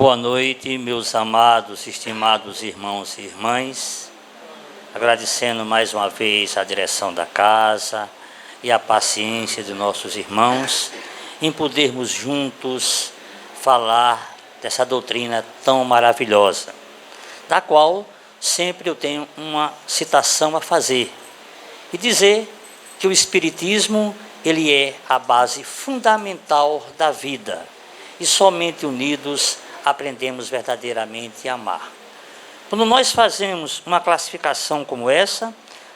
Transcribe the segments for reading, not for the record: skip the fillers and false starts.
Boa noite, meus amados, estimados irmãos e irmãs. Agradecendo mais uma vez a direção da casa e a paciência de nossos irmãos em podermos juntos falar dessa doutrina tão maravilhosa, da qual sempre eu tenho uma citação a fazer e dizer que o Espiritismo ele é a base fundamental da vida e somente unidos aprendemos verdadeiramente a amar. Quando nós fazemos uma classificação como essa,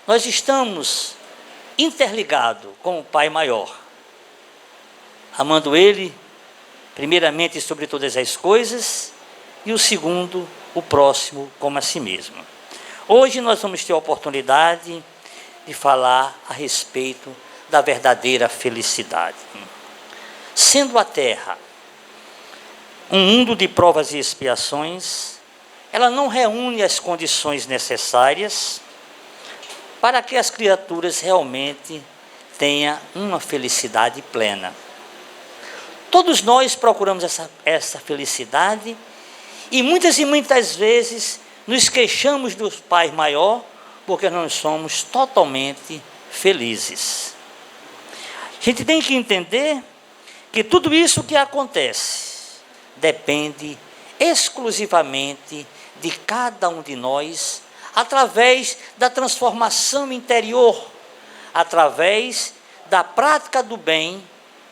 nós estamos interligados com o Pai Maior, amando Ele, primeiramente sobre todas as coisas, e o segundo, o próximo, como a si mesmo. Hoje nós vamos ter a oportunidade de falar a respeito da verdadeira felicidade. Sendo a Terra um mundo de provas e expiações, ela não reúne as condições necessárias para que as criaturas realmente tenham uma felicidade plena. Todos nós procuramos essa felicidade e muitas vezes nos queixamos do Pai Maior porque não somos totalmente felizes. A gente tem que entender que tudo isso que acontece depende exclusivamente de cada um de nós, através da transformação interior, através da prática do bem,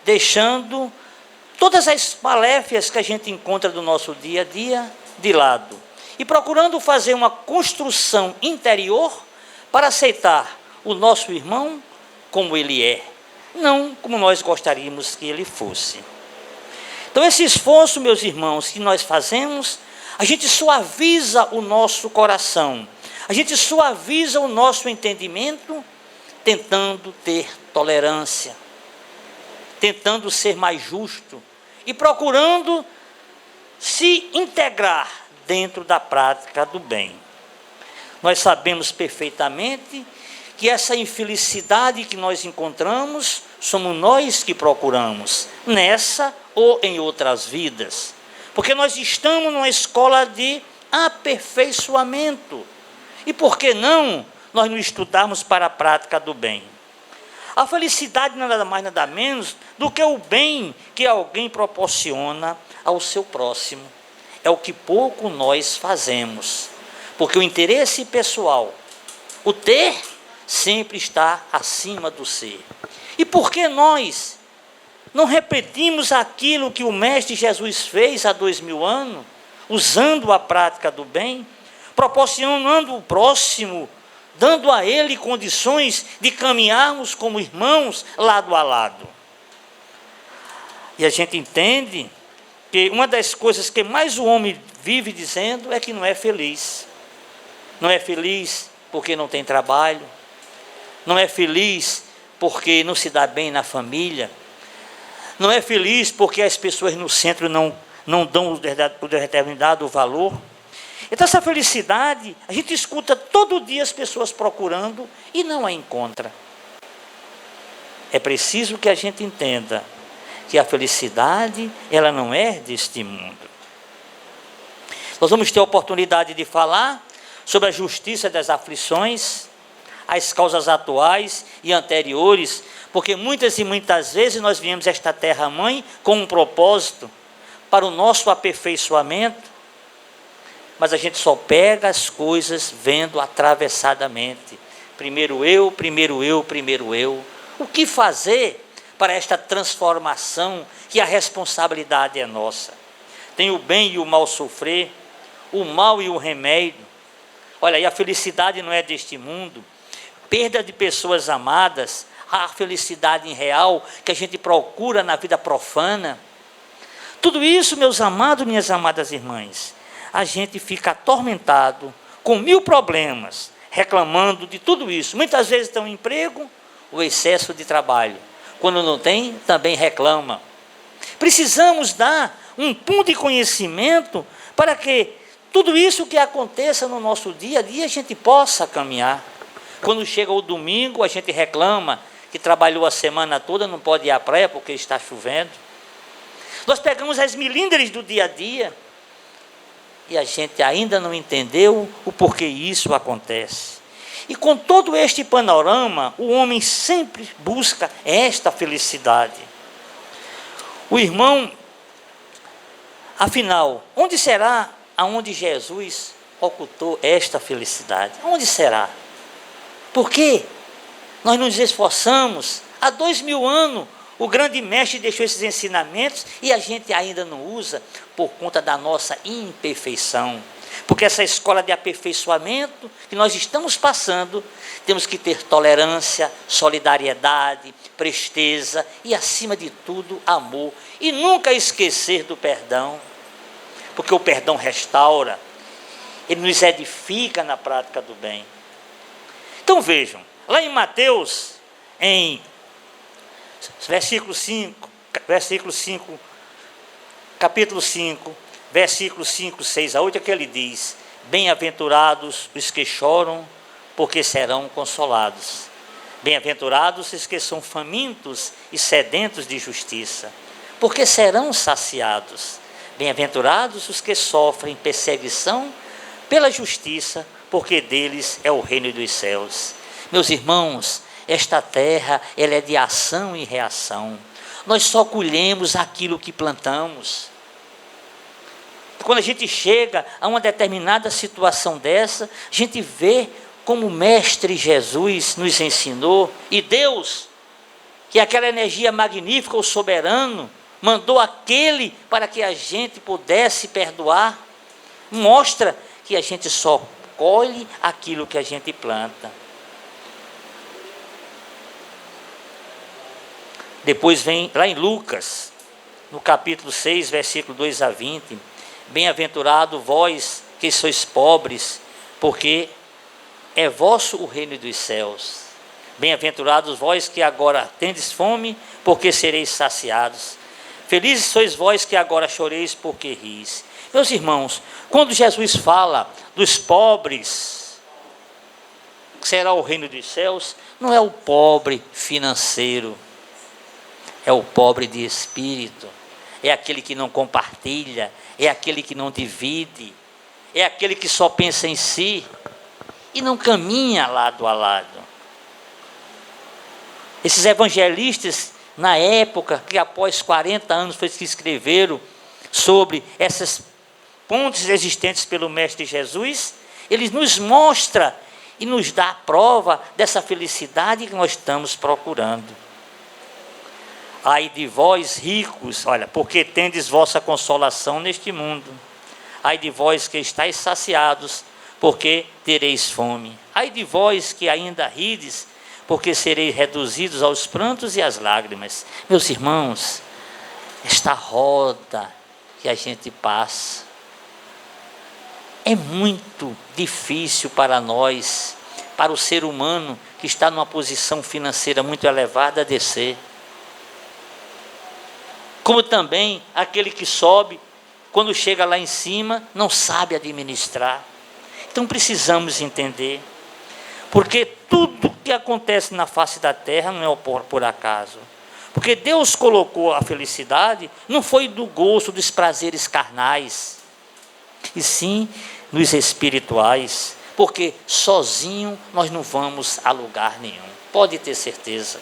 deixando todas as maléfias que a gente encontra do nosso dia a dia de lado e procurando fazer uma construção interior para aceitar o nosso irmão como ele é, não como nós gostaríamos que ele fosse. Então, esse esforço, meus irmãos, que nós fazemos, a gente suaviza o nosso coração, a gente suaviza o nosso entendimento, tentando ter tolerância, tentando ser mais justo e procurando se integrar dentro da prática do bem. Nós sabemos perfeitamente que essa infelicidade que nós encontramos, somos nós que procuramos, nessa ou em outras vidas. Porque nós estamos numa escola de aperfeiçoamento. E por que não nós não estudarmos para a prática do bem? A felicidade não é nada mais, nada menos do que o bem que alguém proporciona ao seu próximo. É o que pouco nós fazemos. Porque o interesse pessoal, o ter, sempre está acima do ser. E por que nós não repetimos aquilo que o Mestre Jesus fez há 2000 anos, usando a prática do bem, proporcionando o próximo, dando a ele condições de caminharmos como irmãos lado a lado? E a gente entende que uma das coisas que mais o homem vive dizendo é que não é feliz. Não é feliz porque não tem trabalho, não é feliz porque não se dá bem na família, não é feliz porque as pessoas no centro não dão o determinado valor. Então essa felicidade, a gente escuta todo dia as pessoas procurando e não a encontra. É preciso que a gente entenda que a felicidade, ela não é deste mundo. Nós vamos ter a oportunidade de falar sobre a justiça das aflições, as causas atuais e anteriores, porque muitas e muitas vezes nós viemos a esta terra-mãe com um propósito para o nosso aperfeiçoamento, mas a gente só pega as coisas vendo atravessadamente. Primeiro eu, primeiro eu, primeiro eu. O que fazer para esta transformação, que a responsabilidade é nossa? Tem o bem e o mal sofrer, o mal e o remédio. Olha, e a felicidade não é deste mundo. Perda de pessoas amadas, a felicidade real que a gente procura na vida profana. Tudo isso, meus amados, minhas amadas irmãs, a gente fica atormentado com 1000 problemas, reclamando de tudo isso. Muitas vezes tem um emprego, o excesso de trabalho. Quando não tem, também reclama. Precisamos dar um ponto de conhecimento para que tudo isso que aconteça no nosso dia a dia a gente possa caminhar. Quando chega o domingo, a gente reclama que trabalhou a semana toda, não pode ir à praia porque está chovendo. Nós pegamos as milíndres do dia a dia e a gente ainda não entendeu o porquê isso acontece. E com todo este panorama, o homem sempre busca esta felicidade. O irmão, afinal, onde será aonde Jesus ocultou esta felicidade? Onde será? Por quê? Nós nos esforçamos. Há 2000 anos, o grande mestre deixou esses ensinamentos e a gente ainda não usa por conta da nossa imperfeição. Porque essa escola de aperfeiçoamento que nós estamos passando, temos que ter tolerância, solidariedade, presteza e, acima de tudo, amor. E nunca esquecer do perdão, porque o perdão restaura, ele nos edifica na prática do bem. Então vejam, lá em Mateus, em capítulo 5, versículos 5, 6 a 8, é que ele diz: bem-aventurados os que choram, porque serão consolados. Bem-aventurados os que são famintos e sedentos de justiça, porque serão saciados. Bem-aventurados os que sofrem perseguição pela justiça, porque deles é o reino dos céus. Meus irmãos, esta terra, ela é de ação e reação. Nós só colhemos aquilo que plantamos. Quando a gente chega a uma determinada situação dessa, a gente vê como o Mestre Jesus nos ensinou, e Deus, que é aquela energia magnífica, o soberano, mandou aquele para que a gente pudesse perdoar, mostra que a gente só colhe aquilo que a gente planta. Depois vem lá em Lucas, no capítulo 6, versículo 2 a 20, bem-aventurado vós que sois pobres, porque é vosso o reino dos céus. Bem-aventurados vós que agora tendes fome, porque sereis saciados. Felizes sois vós que agora choreis, porque ris. Meus irmãos, quando Jesus fala dos pobres, que será o reino dos céus, não é o pobre financeiro, é o pobre de espírito, é aquele que não compartilha, é aquele que não divide, é aquele que só pensa em si e não caminha lado a lado. Esses evangelistas, na época, que após 40 anos foi que escreveram sobre essas pontes existentes pelo Mestre Jesus, eles nos mostram e nos dá a prova dessa felicidade que nós estamos procurando. Ai de vós ricos, olha, porque tendes vossa consolação neste mundo. Ai de vós que estáis saciados, porque tereis fome. Ai de vós que ainda rides, porque sereis reduzidos aos prantos e às lágrimas. Meus irmãos, esta roda que a gente passa, é muito difícil para nós, para o ser humano que está numa posição financeira muito elevada, descer. Como também aquele que sobe, quando chega lá em cima, não sabe administrar. Então precisamos entender, porque tudo que acontece na face da terra não é por acaso. Porque Deus colocou a felicidade, não foi do gosto dos prazeres carnais, e sim nos espirituais, porque sozinho nós não vamos a lugar nenhum, pode ter certeza.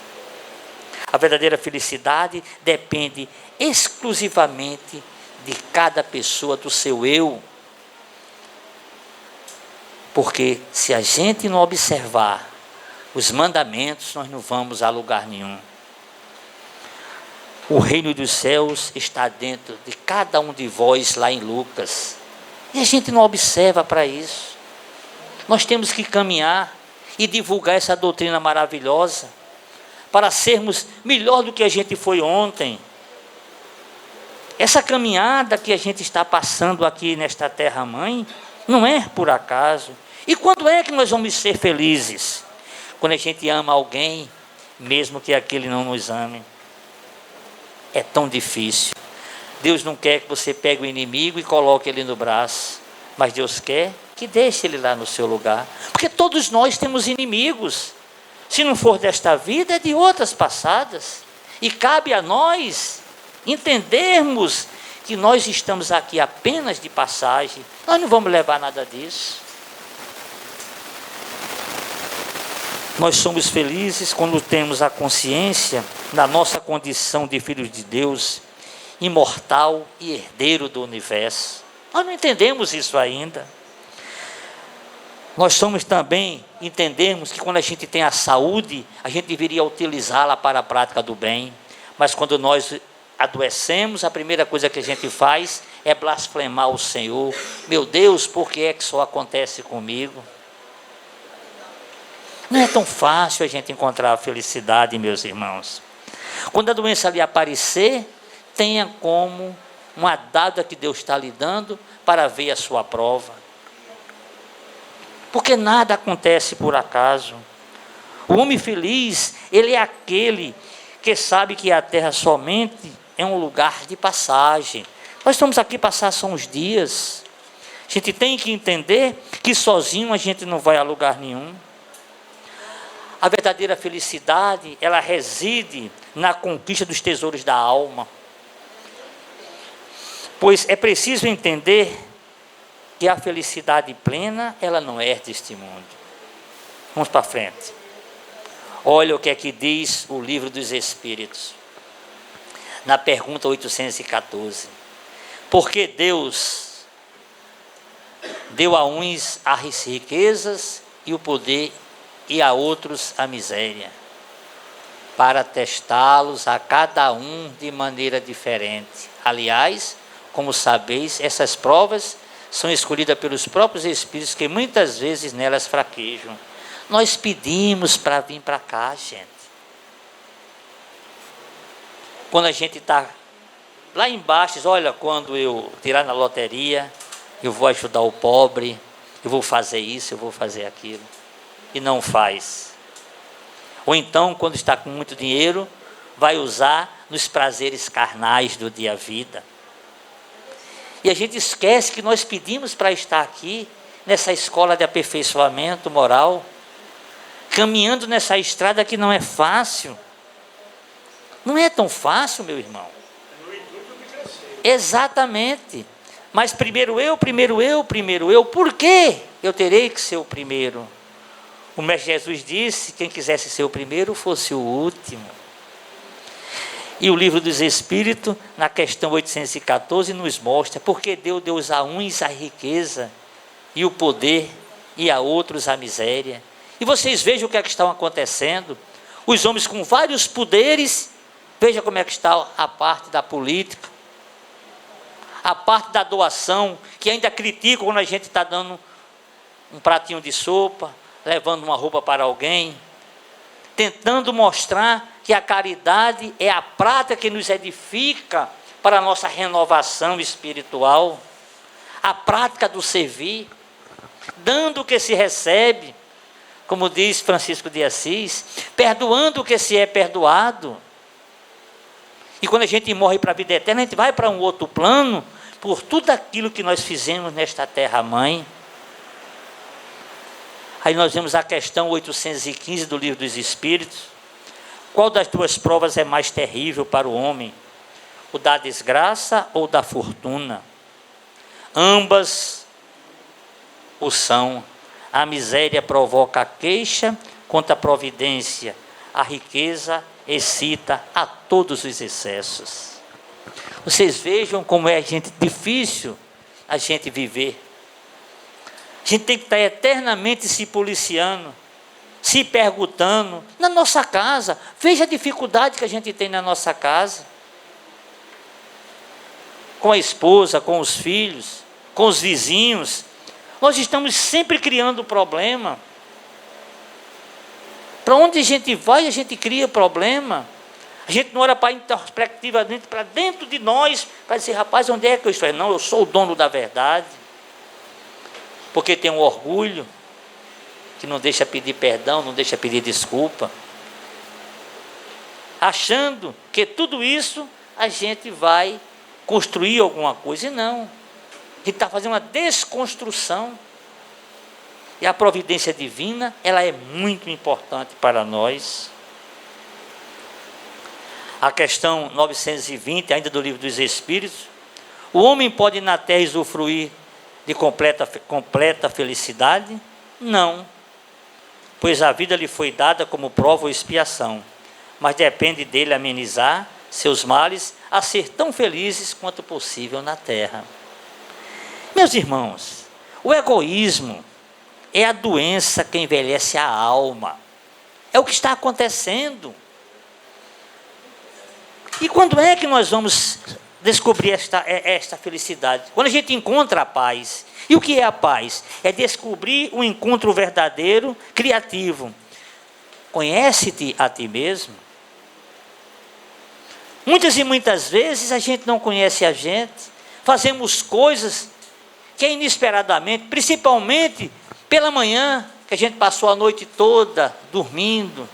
A verdadeira felicidade depende exclusivamente de cada pessoa, do seu eu. Porque se a gente não observar os mandamentos, nós não vamos a lugar nenhum. O reino dos céus está dentro de cada um de vós, lá em Lucas. E a gente não observa para isso. Nós temos que caminhar e divulgar essa doutrina maravilhosa, para sermos melhor do que a gente foi ontem. Essa caminhada que a gente está passando aqui nesta terra-mãe, não é por acaso. E quando é que nós vamos ser felizes? Quando a gente ama alguém, mesmo que aquele não nos ame. É tão difícil. Deus não quer que você pegue o inimigo e coloque ele no braço, mas Deus quer que deixe ele lá no seu lugar. Porque todos nós temos inimigos. Se não for desta vida, é de outras passadas. E cabe a nós entendermos que nós estamos aqui apenas de passagem. Nós não vamos levar nada disso. Nós somos felizes quando temos a consciência da nossa condição de filhos de Deus, imortal e herdeiro do universo. Nós não entendemos isso ainda. Nós somos também, entendemos que quando a gente tem a saúde, a gente deveria utilizá-la para a prática do bem. Mas quando nós adoecemos, a primeira coisa que a gente faz é blasfemar o Senhor. Meu Deus, por que é que só acontece comigo? Não é tão fácil a gente encontrar a felicidade, meus irmãos. Quando a doença lhe aparecer, tenha como uma dada que Deus está lhe dando para ver a sua prova. Porque nada acontece por acaso. O homem feliz, ele é aquele que sabe que a terra somente é um lugar de passagem. Nós estamos aqui passar só uns dias. A gente tem que entender que sozinho a gente não vai a lugar nenhum. A verdadeira felicidade, ela reside na conquista dos tesouros da alma. Pois é preciso entender que a felicidade plena, ela não é deste mundo. Vamos para frente. Olha o que é que diz o livro dos Espíritos. Na pergunta 814. Por que Deus deu a uns as riquezas e o poder e a outros a miséria? Para testá-los a cada um de maneira diferente. Aliás, como sabeis, essas provas são escolhidas pelos próprios Espíritos que muitas vezes nelas fraquejam. Nós pedimos para vir para cá, gente. Quando a gente está lá embaixo, diz, olha, quando eu tirar na loteria, eu vou ajudar o pobre, eu vou fazer isso, eu vou fazer aquilo. E não faz. Ou então, quando está com muito dinheiro, vai usar nos prazeres carnais do dia a vida. E a gente esquece que nós pedimos para estar aqui, nessa escola de aperfeiçoamento moral, caminhando nessa estrada que não é fácil. Não é tão fácil, meu irmão. Exatamente. Mas primeiro eu. Por que eu terei que ser o primeiro? O Mestre Jesus disse, quem quisesse ser o primeiro, fosse o último. E o livro dos Espíritos, na questão 814, nos mostra porque Deus a uns a riqueza e o poder e a outros a miséria. E vocês vejam o que é que está acontecendo. Os homens com vários poderes, veja como é que está a parte da política, a parte da doação, que ainda criticam quando a gente está dando um pratinho de sopa, levando uma roupa para alguém, tentando mostrar que a caridade é a prática que nos edifica para a nossa renovação espiritual, a prática do servir, dando o que se recebe, como diz Francisco de Assis, perdoando o que se é perdoado. E quando a gente morre para a vida eterna, a gente vai para um outro plano, por tudo aquilo que nós fizemos nesta terra-mãe. Aí nós vemos a questão 815 do Livro dos Espíritos. Qual das duas provas é mais terrível para o homem? O da desgraça ou da fortuna? Ambas o são. A miséria provoca a queixa contra a providência. A riqueza excita a todos os excessos. Vocês vejam como é difícil a gente viver. A gente tem que estar eternamente se policiando, se perguntando, na nossa casa. Veja a dificuldade que a gente tem na nossa casa. Com a esposa, com os filhos, com os vizinhos. Nós estamos sempre criando problema. Para onde a gente vai, a gente cria problema. A gente não olha para introspectivamente, para dentro de nós, para dizer, rapaz, onde é que eu estou? Não, eu sou o dono da verdade. Porque tem um orgulho que não deixa pedir perdão, não deixa pedir desculpa. Achando que tudo isso a gente vai construir alguma coisa. E não. A gente está fazendo uma desconstrução. E a providência divina, ela é muito importante para nós. A questão 920, ainda do Livro dos Espíritos. O homem pode na terra usufruir de completa felicidade? Não, pois a vida lhe foi dada como prova ou expiação, mas depende dele amenizar seus males a ser tão felizes quanto possível na terra. Meus irmãos, o egoísmo é a doença que envelhece a alma. É o que está acontecendo. E quando é que nós vamos descobrir esta felicidade? Quando a gente encontra a paz. E o que é a paz? É descobrir um encontro verdadeiro, criativo. Conhece-te a ti mesmo? Muitas e muitas vezes a gente não conhece a gente. Fazemos coisas que inesperadamente, principalmente pela manhã, que a gente passou a noite toda dormindo,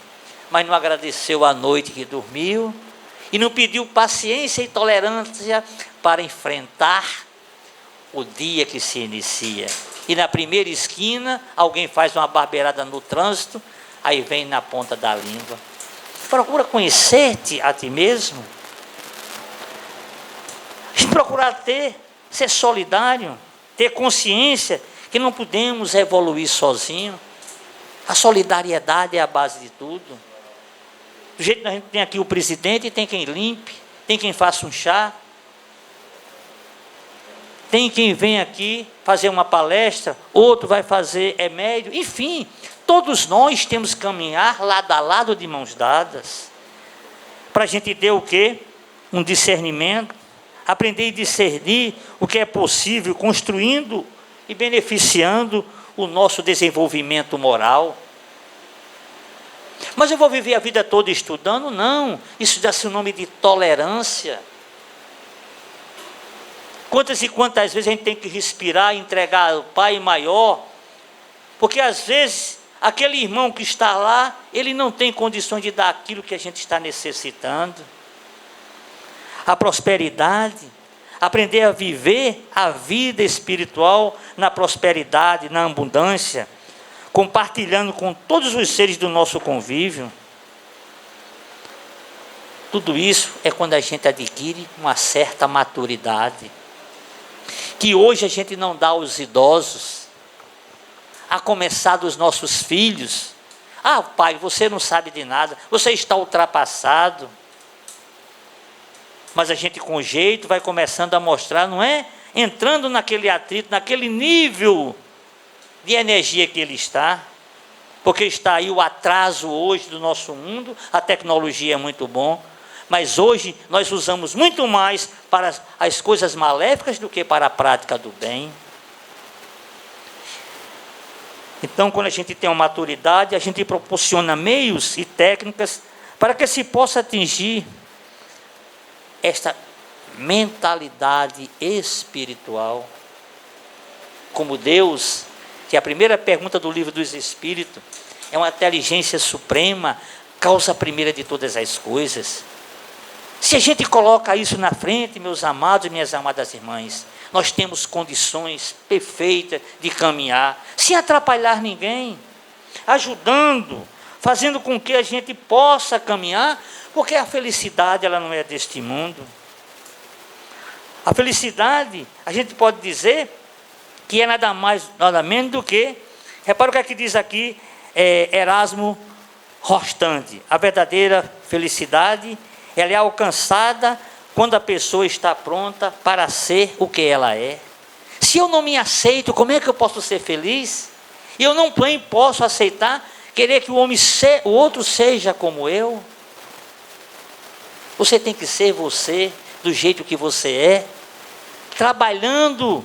mas não agradeceu a noite que dormiu, e não pediu paciência e tolerância para enfrentar o dia que se inicia. E na primeira esquina, alguém faz uma barbeirada no trânsito, aí vem na ponta da língua. Procura conhecer-te a ti mesmo. Procurar ser solidário, ter consciência que não podemos evoluir sozinho. A solidariedade é a base de tudo. Do jeito que a gente tem aqui o presidente, tem quem limpe, tem quem faça um chá, tem quem vem aqui fazer uma palestra, outro vai fazer médio, enfim, todos nós temos que caminhar lado a lado de mãos dadas, para a gente ter o quê? Um discernimento, aprender a discernir o que é possível, construindo e beneficiando o nosso desenvolvimento moral. Mas eu vou viver a vida toda estudando? Não, isso dá-se o nome de tolerância. Quantas e quantas vezes a gente tem que respirar e entregar ao Pai maior, porque às vezes aquele irmão que está lá, ele não tem condições de dar aquilo que a gente está necessitando. A prosperidade, aprender a viver a vida espiritual na prosperidade, na abundância, compartilhando com todos os seres do nosso convívio. Tudo isso é quando a gente adquire uma certa maturidade, que hoje a gente não dá aos idosos, a começar dos nossos filhos. Ah, pai, você não sabe de nada, você está ultrapassado. Mas a gente com jeito vai começando a mostrar, não é? Entrando naquele atrito, naquele nível de energia que ele está, porque está aí o atraso hoje do nosso mundo, a tecnologia é muito bom, mas hoje nós usamos muito mais para as coisas maléficas do que para a prática do bem. Então, quando a gente tem uma maturidade, a gente proporciona meios e técnicas para que se possa atingir esta mentalidade espiritual. Como Deus, que a primeira pergunta do livro dos Espíritos é uma inteligência suprema, causa primeira de todas as coisas. Se a gente coloca isso na frente, meus amados e minhas amadas irmãs, nós temos condições perfeitas de caminhar, sem atrapalhar ninguém, ajudando, fazendo com que a gente possa caminhar, porque a felicidade ela não é deste mundo. A felicidade, a gente pode dizer que é nada mais, nada menos do que, repara o que é que diz aqui, Erasmo Rostandi, a verdadeira felicidade, ela é alcançada quando a pessoa está pronta para ser o que ela é. Se eu não me aceito, como é que eu posso ser feliz? E eu não posso aceitar, querer que o outro seja como eu. Você tem que ser você, do jeito que você é, trabalhando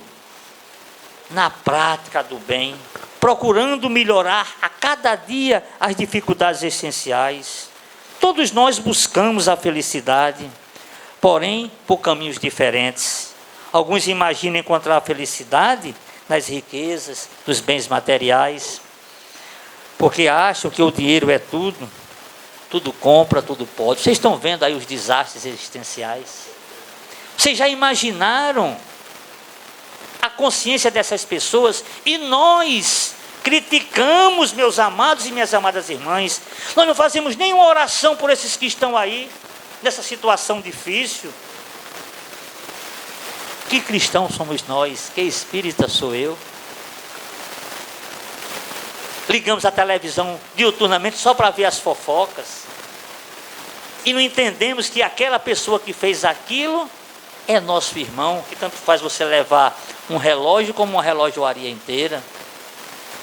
na prática do bem, procurando melhorar a cada dia as dificuldades essenciais. Todos nós buscamos a felicidade, porém por caminhos diferentes. Alguns imaginam encontrar a felicidade nas riquezas, nos bens materiais, porque acham que o dinheiro é tudo, tudo compra, tudo pode. Vocês estão vendo aí os desastres existenciais? Vocês já imaginaram a consciência dessas pessoas? E nós criticamos, meus amados e minhas amadas irmãs. Nós não fazemos nenhuma oração por esses que estão aí, nessa situação difícil. Que cristãos somos nós? Que espírita sou eu? Ligamos a televisão diuturnamente só para ver as fofocas. E não entendemos que aquela pessoa que fez aquilo é nosso irmão, que tanto faz você levar um relógio como uma relojoaria inteira,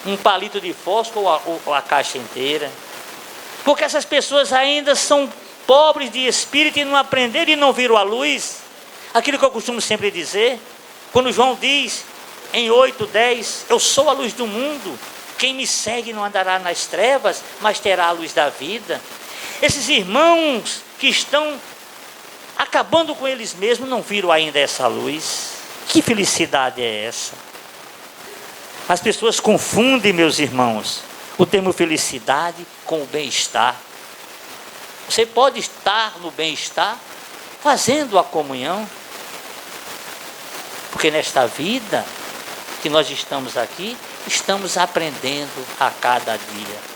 um palito de fósforo ou a caixa inteira. Porque essas pessoas ainda são pobres de espírito e não aprenderam e não viram a luz. Aquilo que eu costumo sempre dizer, quando João diz em 8:10, eu sou a luz do mundo, quem me segue não andará nas trevas, mas terá a luz da vida. Esses irmãos que estão acabando com eles mesmos não viram ainda essa luz. Que felicidade é essa? As pessoas confundem, meus irmãos, o termo felicidade com o bem-estar. Você pode estar no bem-estar fazendo a comunhão, porque nesta vida que nós estamos aqui, estamos aprendendo a cada dia.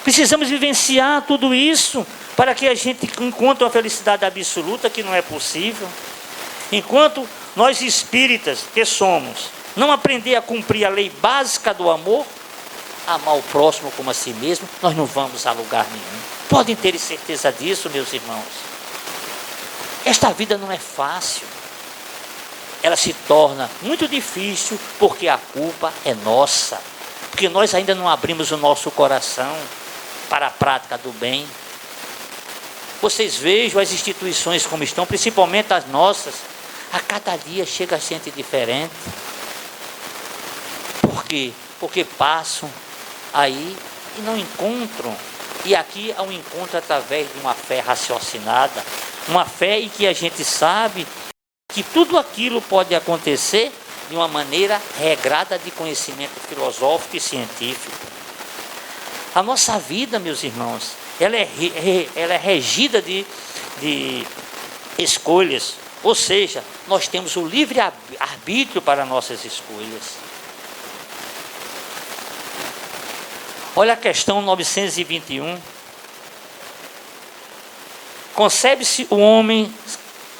Precisamos vivenciar tudo isso para que a gente encontre uma felicidade absoluta, que não é possível. Enquanto nós espíritas que somos, não aprender a cumprir a lei básica do amor, amar o próximo como a si mesmo, nós não vamos a lugar nenhum. Podem ter certeza disso, meus irmãos. Esta vida não é fácil. Ela se torna muito difícil porque a culpa é nossa. Porque nós ainda não abrimos o nosso coração para a prática do bem. Vocês vejam as instituições como estão, principalmente as nossas. A cada dia chega gente diferente. Por quê? Porque passam aí e não encontram. E aqui há um encontro através de uma fé raciocinada. Uma fé em que a gente sabe que tudo aquilo pode acontecer de uma maneira regrada de conhecimento filosófico e científico. A nossa vida, meus irmãos, ela é regida de escolhas. Ou seja, nós temos o livre arbítrio para nossas escolhas. Olha a questão 921. Concebe-se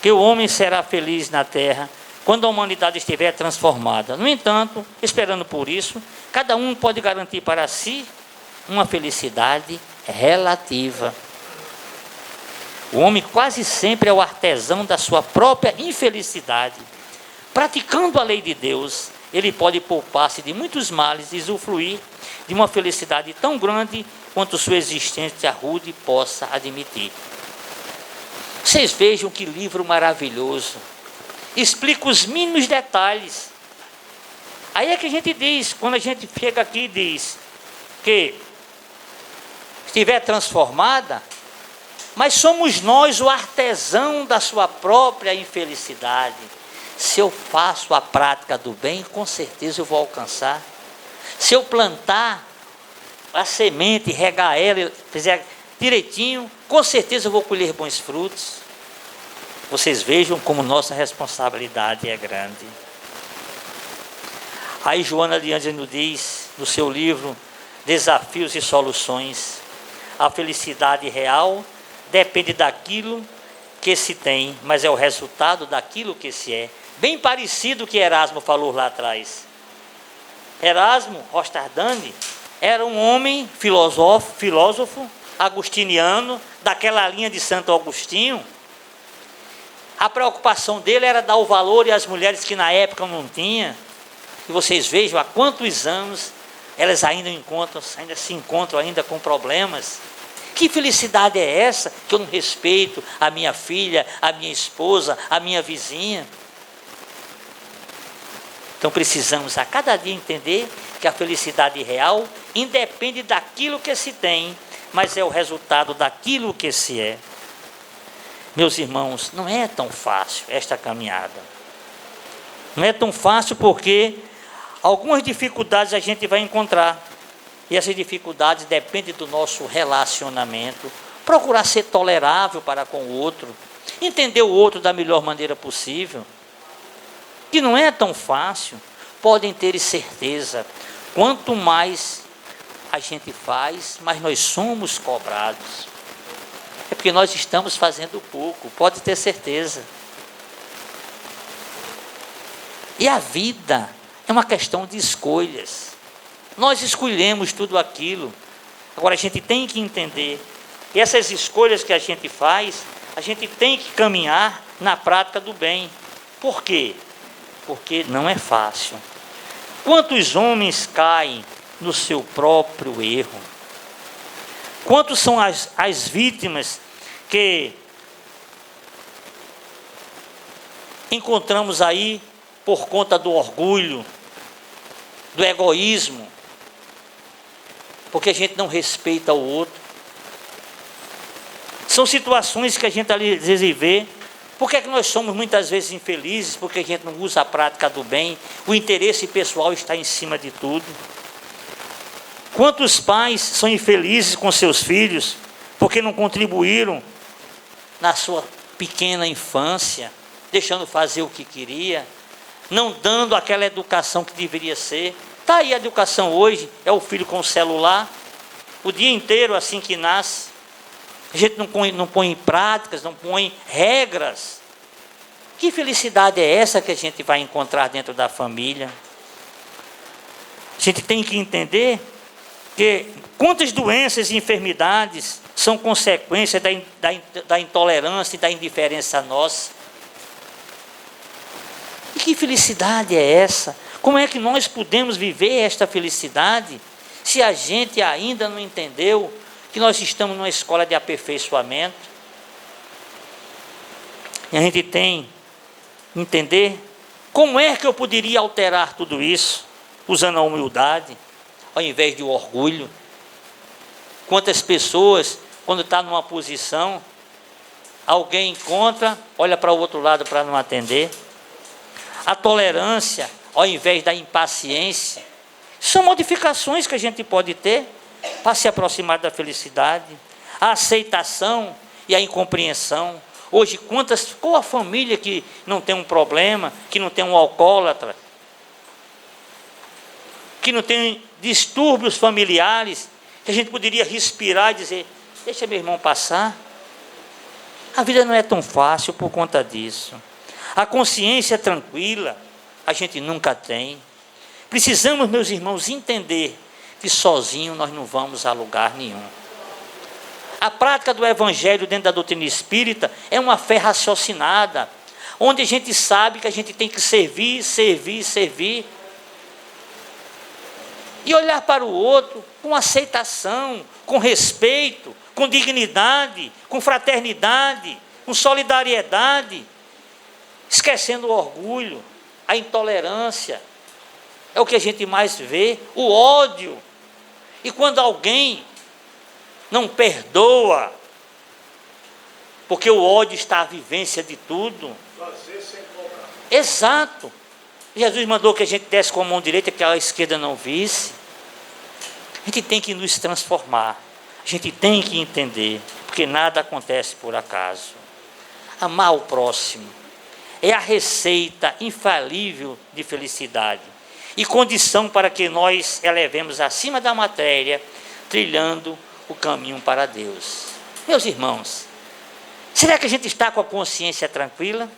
que o homem será feliz na terra quando a humanidade estiver transformada. No entanto, esperando por isso, cada um pode garantir para si uma felicidade relativa. O homem quase sempre é o artesão da sua própria infelicidade. Praticando a lei de Deus, ele pode poupar-se de muitos males e usufruir de uma felicidade tão grande quanto sua existência rude possa admitir. Vocês vejam que livro maravilhoso. Explica os mínimos detalhes. Aí é que a gente diz, quando a gente chega aqui e diz que estiver transformada, mas somos nós o artesão da sua própria infelicidade. Se eu faço a prática do bem, com certeza eu vou alcançar. Se eu plantar a semente, regar ela, fizer direitinho, com certeza eu vou colher bons frutos. Vocês vejam como nossa responsabilidade é grande. Aí Joana de Ângeles nos diz, no seu livro Desafios e Soluções, a felicidade real depende daquilo que se tem, mas é o resultado daquilo que se é. Bem parecido que Erasmo falou lá atrás. Erasmo Rostardani era um homem filósofo agustiniano, daquela linha de Santo Agostinho. A preocupação dele era dar o valor às mulheres que na época não tinha. E vocês vejam há quantos anos elas ainda se encontram ainda com problemas. Que felicidade é essa que eu não respeito a minha filha, a minha esposa, a minha vizinha? Então precisamos a cada dia entender que a felicidade real independe daquilo que se tem, mas é o resultado daquilo que se é. Meus irmãos, não é tão fácil esta caminhada. Não é tão fácil porque algumas dificuldades a gente vai encontrar. E essas dificuldades dependem do nosso relacionamento. Procurar ser tolerável para com o outro. Entender o outro da melhor maneira possível. Que não é tão fácil. Podem ter certeza. Quanto mais a gente faz, mais nós somos cobrados. É porque nós estamos fazendo pouco. Pode ter certeza. E a vida é uma questão de escolhas. Nós escolhemos tudo aquilo. Agora a gente tem que entender. E essas escolhas que a gente faz, a gente tem que caminhar na prática do bem. Por quê? Porque não é fácil. Quantos homens caem no seu próprio erro? Quantos são as vítimas que encontramos aí por conta do orgulho, do egoísmo, porque a gente não respeita o outro? São situações que a gente às vezes vê. Por que é que nós somos muitas vezes infelizes? Porque a gente não usa a prática do bem, o interesse pessoal está em cima de tudo. Quantos pais são infelizes com seus filhos porque não contribuíram na sua pequena infância, deixando fazer o que queria, não dando aquela educação que deveria ser? Está aí a educação hoje, é o filho com o celular, o dia inteiro assim que nasce. A gente não põe em práticas, não põe regras. Que felicidade é essa que a gente vai encontrar dentro da família? A gente tem que entender que quantas doenças e enfermidades são consequência da intolerância e da indiferença nossa. E que felicidade é essa? Como é que nós podemos viver esta felicidade se a gente ainda não entendeu que nós estamos numa escola de aperfeiçoamento? E a gente tem que entender como é que eu poderia alterar tudo isso, usando a humildade, ao invés de orgulho. Quantas pessoas, quando está numa posição, alguém encontra, olha para o outro lado para não atender. A tolerância, ao invés da impaciência. São modificações que a gente pode ter para se aproximar da felicidade. A aceitação e a incompreensão. Hoje, qual a família que não tem um problema, que não tem um alcoólatra, que não tem distúrbios familiares, que a gente poderia respirar e dizer, deixa meu irmão passar. A vida não é tão fácil por conta disso. A consciência tranquila, a gente nunca tem. Precisamos, meus irmãos, entender que sozinho nós não vamos a lugar nenhum. A prática do Evangelho dentro da doutrina espírita é uma fé raciocinada, onde a gente sabe que a gente tem que servir, servir, servir. E olhar para o outro com aceitação, com respeito, com dignidade, com fraternidade, com solidariedade, esquecendo o orgulho, a intolerância. É o que a gente mais vê, o ódio. E quando alguém não perdoa, porque o ódio está à vivência de tudo. Fazer sem cobrar. Exato. Jesus mandou que a gente desse com a mão direita, que a esquerda não visse. A gente tem que nos transformar. A gente tem que entender, porque nada acontece por acaso. Amar o próximo é a receita infalível de felicidade e condição para que nós elevemos acima da matéria, trilhando o caminho para Deus. Meus irmãos, será que a gente está com a consciência tranquila?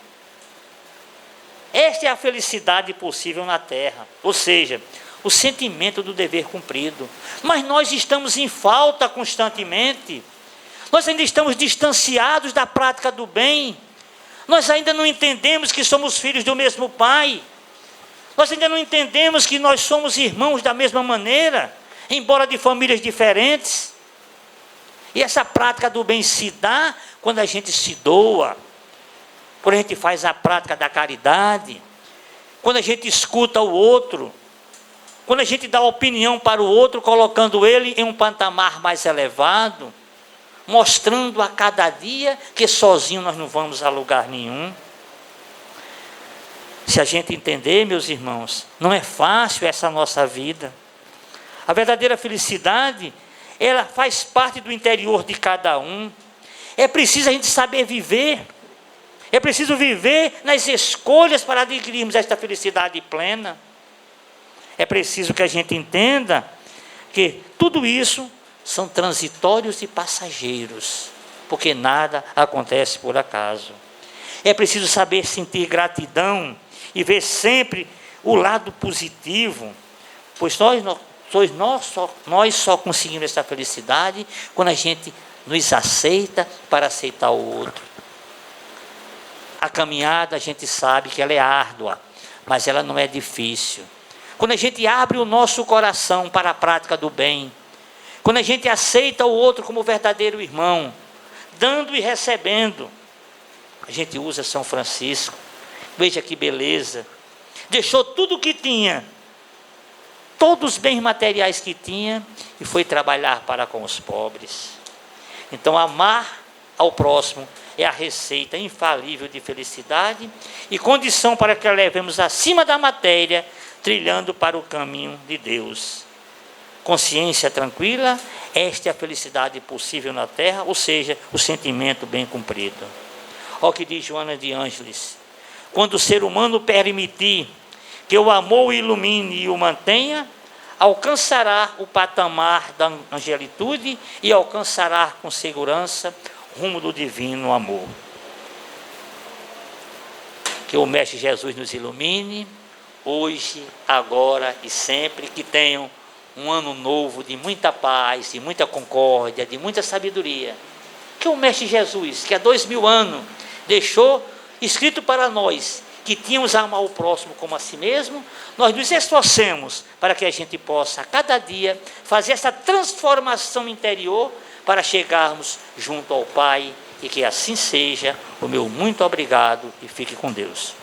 Esta é a felicidade possível na terra, ou seja, o sentimento do dever cumprido. Mas nós estamos em falta constantemente. Nós ainda estamos distanciados da prática do bem. Nós ainda não entendemos que somos filhos do mesmo Pai. Nós ainda não entendemos que nós somos irmãos da mesma maneira, embora de famílias diferentes. E essa prática do bem se dá quando a gente se doa, quando a gente faz a prática da caridade, quando a gente escuta o outro, quando a gente dá opinião para o outro, colocando ele em um patamar mais elevado, mostrando a cada dia que sozinho nós não vamos a lugar nenhum. Se a gente entender, meus irmãos, não é fácil essa nossa vida. A verdadeira felicidade, ela faz parte do interior de cada um. É preciso a gente saber viver. É preciso viver nas escolhas para adquirirmos esta felicidade plena. É preciso que a gente entenda que tudo isso são transitórios e passageiros, porque nada acontece por acaso. É preciso saber sentir gratidão e ver sempre o lado positivo, pois nós só conseguimos essa felicidade quando a gente nos aceita para aceitar o outro. A caminhada, a gente sabe que ela é árdua, mas ela não é difícil. Quando a gente abre o nosso coração para a prática do bem, quando a gente aceita o outro como verdadeiro irmão, dando e recebendo, a gente usa São Francisco. Veja que beleza. Deixou tudo o que tinha, todos os bens materiais que tinha, e foi trabalhar para com os pobres. Então, amar ao próximo é a receita infalível de felicidade e condição para que a levemos acima da matéria, trilhando para o caminho de Deus. Consciência tranquila, esta é a felicidade possível na terra, ou seja, o sentimento bem cumprido. Olha o que diz Joana de Ângeles: quando o ser humano permitir que o amor o ilumine e o mantenha, alcançará o patamar da angelitude e alcançará com segurança rumo do divino amor. Que o Mestre Jesus nos ilumine, hoje, agora e sempre, que tenham um ano novo de muita paz, de muita concórdia, de muita sabedoria. Que o Mestre Jesus, que há 2000 anos deixou escrito para nós, que tínhamos a amar o próximo como a si mesmo, nós nos esforcemos para que a gente possa, a cada dia, fazer essa transformação interior para chegarmos junto ao Pai, e que assim seja. O meu muito obrigado e fique com Deus.